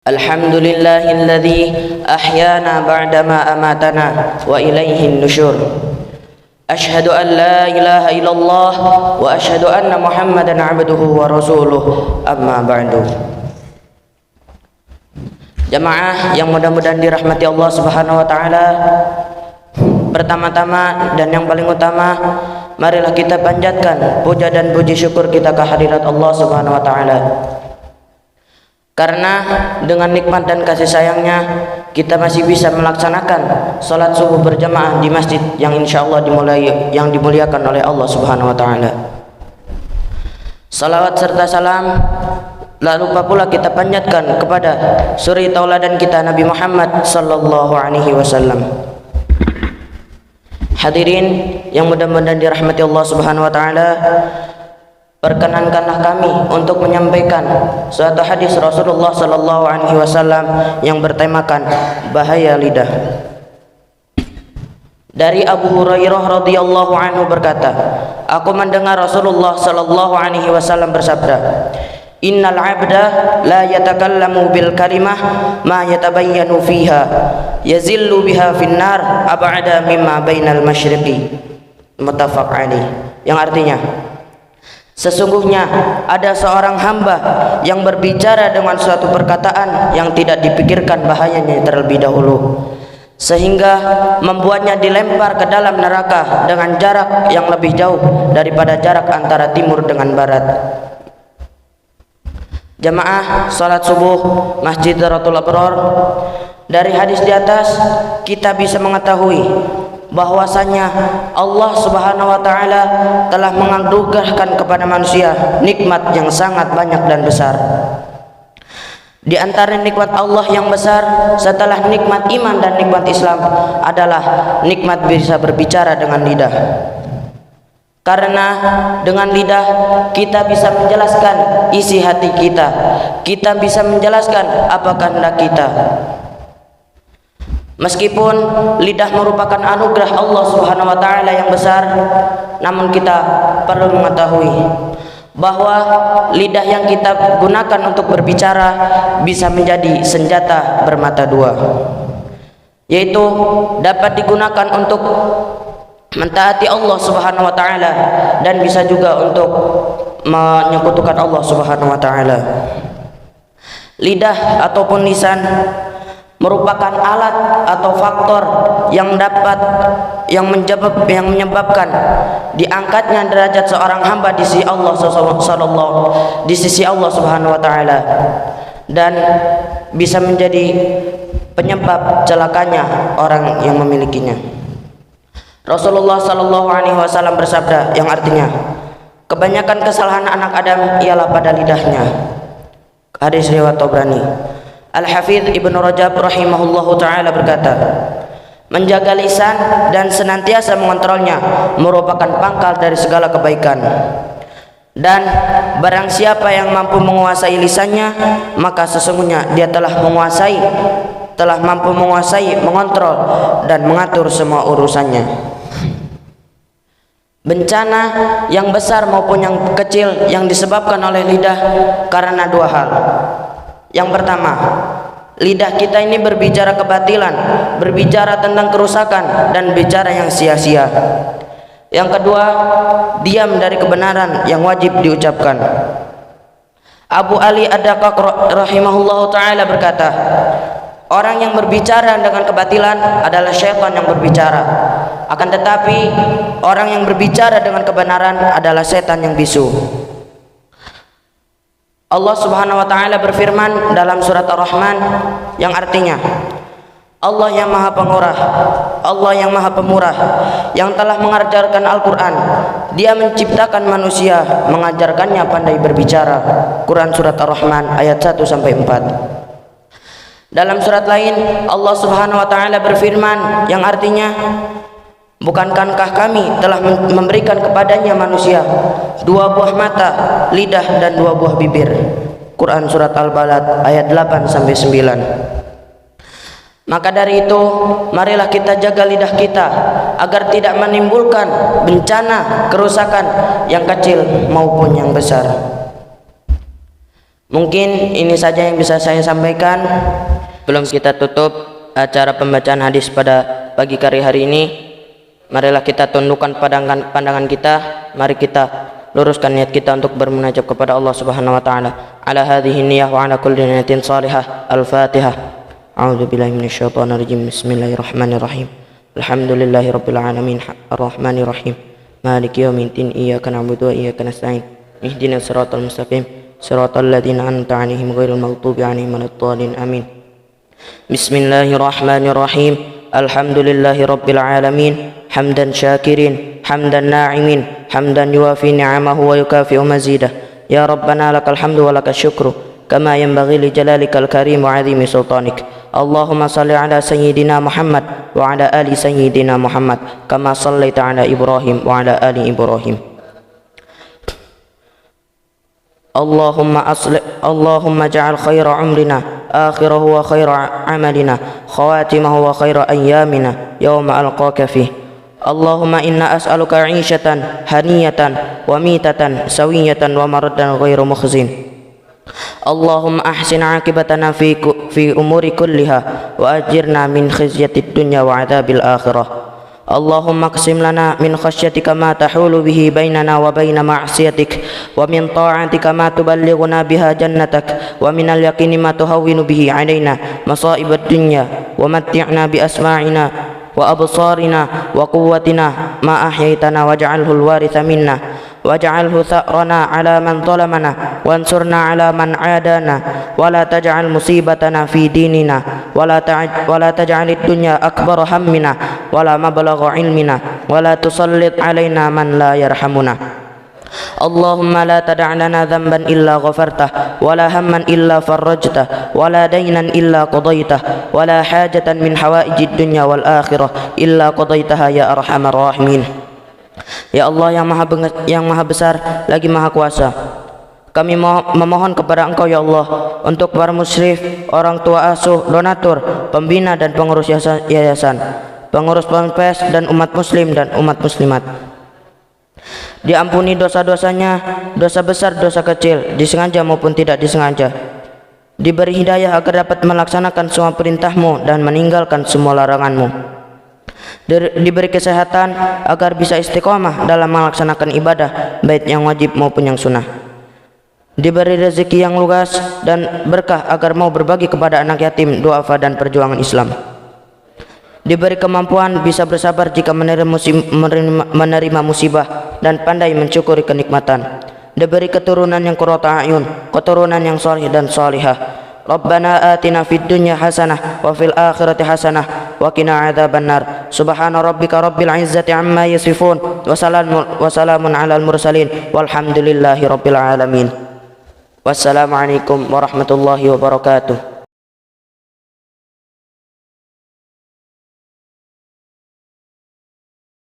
Alhamdulillahilladzi ahyana ba'dama amatana wa ilaihin nusyur. Asyhadu an la ilaha illallah wa asyhadu anna Muhammadan abduhu wa rasuluh. Amma ba'du. Jamaah yang mudah-mudahan dirahmati Allah Subhanahu wa taala. Pertama-tama dan yang paling utama, marilah kita panjatkan puja dan puji syukur kita kehadirat Allah Subhanahu wa taala. Karena dengan nikmat dan kasih sayangnya kita masih bisa melaksanakan salat subuh berjamaah di masjid yang insyaallah dimuliakan oleh Allah Subhanahu wa taala. Salawat serta salam lalu pula kita panjatkan kepada suri tauladan kita Nabi Muhammad sallallahu alaihi wasallam. Hadirin yang mudah-mudahan dirahmati Allah Subhanahu wa taala, perkenankanlah kami untuk menyampaikan suatu hadis Rasulullah sallallahu alaihi wasallam yang bertemakan bahaya lidah. Dari Abu Hurairah radhiyallahu anhu berkata, aku mendengar Rasulullah sallallahu alaihi wasallam bersabda, innal 'abda la yatakallamu bil kalimah ma yatabayyanu fiha yazillu biha finnar ab'ada mimma bainal masyriqi. Muttafaq alaih. Yang artinya, sesungguhnya ada seorang hamba yang berbicara dengan suatu perkataan yang tidak dipikirkan bahayanya terlebih dahulu, sehingga membuatnya dilempar ke dalam neraka dengan jarak yang lebih jauh daripada jarak antara timur dengan barat. Jamaah salat subuh Masjid Darul Abrar, dari hadis di atas kita bisa mengetahui bahwasanya Allah Subhanahu wa taala telah menganugerahkan kepada manusia nikmat yang sangat banyak dan besar. Di antara nikmat Allah yang besar setelah nikmat iman dan nikmat Islam adalah nikmat bisa berbicara dengan lidah. Karena dengan lidah kita bisa menjelaskan isi hati kita, kita bisa menjelaskan apa kehendak kita. Meskipun lidah merupakan anugerah Allah Subhanahu wa taala yang besar, namun kita perlu mengetahui bahwa lidah yang kita gunakan untuk berbicara bisa menjadi senjata bermata dua, yaitu dapat digunakan untuk mentaati Allah Subhanahu wa taala dan bisa juga untuk menyekutukan Allah Subhanahu wa taala. Lidah ataupun lisan merupakan alat atau faktor yang menyebabkan diangkatnya derajat seorang hamba di sisi Allah Subhanahu wa taala, dan bisa menjadi penyebab celakanya orang yang memilikinya. Rasulullah sallallahu alaihi wasallam bersabda yang artinya, kebanyakan kesalahan anak Adam ialah pada lidahnya. Hadis riwayat Tabrani. Al-Hafidz Ibnu Rajab rahimahullahu taala berkata, menjaga lisan dan senantiasa mengontrolnya merupakan pangkal dari segala kebaikan. Dan barang siapa yang mampu menguasai lisannya, maka sesungguhnya dia telah mampu menguasai, mengontrol dan mengatur semua urusannya. Bencana yang besar maupun yang kecil yang disebabkan oleh lidah karena dua hal. Yang pertama, lidah kita ini berbicara kebatilan, berbicara tentang kerusakan dan bicara yang sia-sia. Yang kedua, diam dari kebenaran yang wajib diucapkan. Abu Ali Ad-Daqqaq rahimahullahu taala berkata, orang yang berbicara dengan kebatilan adalah syaitan yang berbicara. Akan tetapi orang yang berbicara dengan kebenaran adalah setan yang bisu. Allah Subhanahu wa taala berfirman dalam surat Ar-Rahman yang artinya, Allah yang Maha Pengurah, Allah yang Maha Pemurah, yang telah mengajarkan Al-Quran. Dia menciptakan manusia, mengajarkannya pandai berbicara. Quran surat Ar-Rahman ayat 1-4. Dalam surat lain Allah Subhanahu wa taala berfirman yang artinya, bukankah kami telah memberikan kepadanya manusia dua buah mata, lidah dan dua buah bibir. Quran surat Al-Balad ayat 8-9. Maka dari itu marilah kita jaga lidah kita agar tidak menimbulkan bencana kerusakan yang kecil maupun yang besar. Mungkin ini saja yang bisa saya sampaikan. Belum kita tutup acara pembacaan hadis pada pagi hari ini. Marilah kita tundukkan pandangan kita. Mari kita luruskan niat kita untuk bermunajat kepada Allah Subhanahu wa taala. Ala hadhihi niyyah wa ala kulli niyatin salihah. Al-Fatihah. A'udzu billahi minasyaitonir rajim. Bismillahirrahmanirrahim. Alhamdulillahirabbil alamin. Arrahmanir rahim. Maliki yaumiddin. Iyyaka na'budu wa iyyaka nasta'in. Ihdinas siratal mustaqim. Siratal ladzina an'amta 'alaihim ghairil maghdubi 'alaihim waladdallin. Amin. Bismillahirrahmanirrahim. Alhamdulillahirabbil alamin. Hamdan syakirin, hamdan na'imin, hamdan yuwafi ni'amahu wa yukafi'u mazidah. Ya Rabbana lakal hamdu wa lakal syukru kama yanbaghi li jalalikal karim wa 'azimi sultanik. Allahumma salli ala sayyidina Muhammad wa ala ali sayyidina Muhammad kama sallaita ala Ibrahim wa ala ali Ibrahim. Allahumma ja'al khaira umrina akhirahu wa khaira amalina khawatimahu wa khaira ayyamina yawma alqaka fih. Allahumma inna as'aluka 'ishatan haniyatan wa mitatan sawiyatan wa maradan ghairu mukhzin. Allahumma ahsin 'aqibatana fi umuri kulliha wa ajirna min khizyatid dunya wa 'adzabil akhirah. Allahumma qsim lana min khasyatika ma tahulu bihi bainana wa baina ma'siyatik wa min ta'atika ma tuballighuna biha jannatak wa min al-yaqini ma tuhawwinu bihi 'alaina masa'ibad dunya wa matti'na bi asma'ina wa absarina wa quwwatina ma ahyaytana waj'alhu al-waritha minna waj'alhu tha'rana 'ala man zalamana wansurna 'ala man 'adana wa la taj'al musibatana fi dinina wa la taj'al ad-dunya akbar hammina wa la mablagha 'ilmina wa la tusallit 'alaina man la yarhamuna. Allahumma la tada' lana dhanban illa ghafartah wa la hamman illa farrajtah wa la daynan illa qadaitah wa la hajatan min hawaijid dunya wal akhirah illa qadaitaha ya arhamar rahimin. Ya Allah yang maha besar lagi maha kuasa, kami memohon kepada Engkau ya Allah untuk para musyrif, orang tua asuh, donatur, pembina dan pengurus yayasan, pengurus ponpes dan umat muslim dan umat muslimat. Diampuni dosa-dosanya, dosa besar, dosa kecil, disengaja maupun tidak disengaja. Diberi hidayah agar dapat melaksanakan semua perintah-Mu dan meninggalkan semua larangan-Mu. Diberi kesehatan agar bisa istiqomah dalam melaksanakan ibadah, baik yang wajib maupun yang sunnah. Diberi rezeki yang luas dan berkah agar mau berbagi kepada anak yatim, duafa dan perjuangan Islam. Diberi kemampuan bisa bersabar jika menerima musibah dan pandai mensyukuri kenikmatan. Diberi keturunan yang qurrata a'yun, keturunan yang salih dan salihah. Rabbana atina fid dunya hasanah wa fil akhirati hasanah wa qina adzabannar. Subhana rabbika rabbil izzati amma yasifun wa salamun alal mursalin walhamdulillahi rabbil alamin. Wassalamualaikum warahmatullahi wabarakatuh.